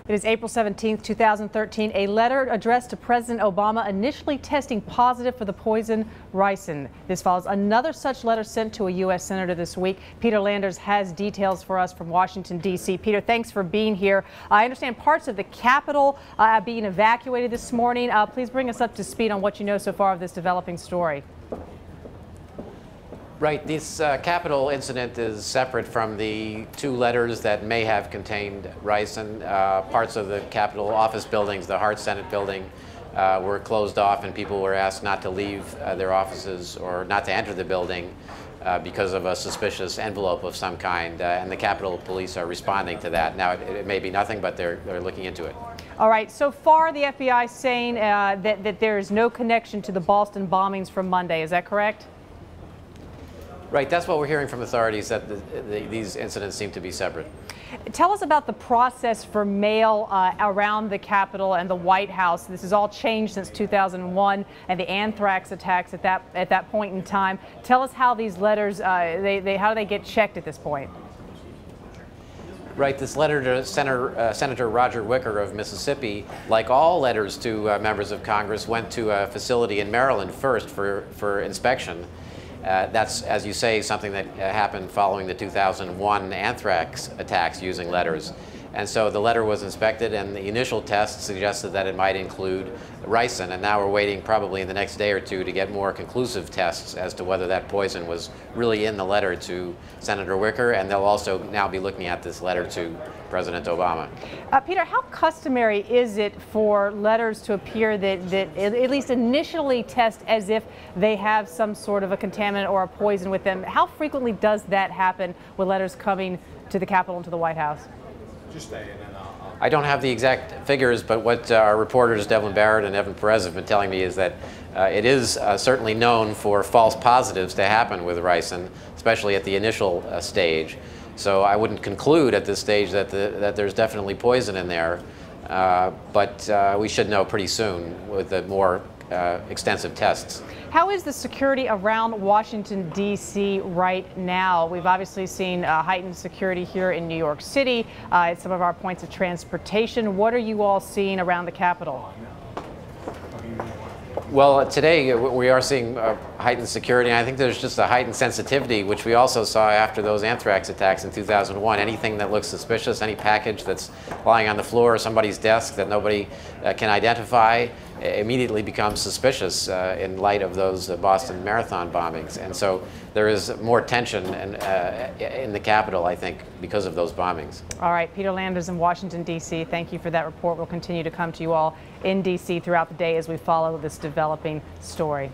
It is April 17th, 2013. A letter addressed to President Obama initially testing positive for the poison ricin. This follows another such letter sent to a U.S. Senator this week. Peter Landers has details for us from Washington, D.C. Peter, thanks for being here. I understand parts of the Capitol are being evacuated this morning. Please bring us up to speed on what you know so far of this developing story. Right. This Capitol incident is separate from the two letters that may have contained ricin. Parts of the Capitol office buildings, the Hart Senate building, were closed off, and people were asked not to leave their offices or not to enter the building because of a suspicious envelope of some kind. And the Capitol Police are responding to that. Now, it may be nothing, but they're looking into it. All right. So far, the FBI is saying that there is no connection to the Boston bombings from Monday. Is that correct? Right, that's what we're hearing from authorities, that these incidents seem to be separate. Tell us about the process for mail around the Capitol and the White House. This has all changed since 2001 and the anthrax attacks at that point in time. Tell us how these letters, how do they get checked at this point? Right, this letter to Senator Roger Wicker of Mississippi, like all letters to members of Congress, went to a facility in Maryland first for inspection. That's, as you say, something that happened following the 2001 anthrax attacks using letters. And so the letter was inspected, and the initial test suggested that it might include ricin. And now we're waiting probably in the next day or two to get more conclusive tests as to whether that poison was really in the letter to Senator Wicker. And they'll also now be looking at this letter to President Obama. Peter, how customary is it for letters to appear that at least initially test as if they have some sort of a contaminant or a poison with them? How frequently does that happen with letters coming to the Capitol and to the White House? I don't have the exact figures, but what our reporters Devlin Barrett and Evan Perez have been telling me is that it is certainly known for false positives to happen with ricin, especially at the initial stage. So I wouldn't conclude at this stage that there's definitely poison in there, but we should know pretty soon with the more extensive tests. How is the security around Washington, D.C. right now? We've obviously seen heightened security here in New York City at some of our points of transportation. What are you all seeing around the Capitol? Well, today we are seeing heightened security, and I think there's just a heightened sensitivity, which we also saw after those anthrax attacks in 2001. Anything that looks suspicious, any package that's lying on the floor or somebody's desk that nobody can identify, immediately becomes suspicious in light of those Boston Marathon bombings. And so there is more tension in the Capitol, I think, because of those bombings. All right, Peter Landers in Washington, D.C., thank you for that report. We'll continue to come to you all in D.C. throughout the day as we follow this developing story.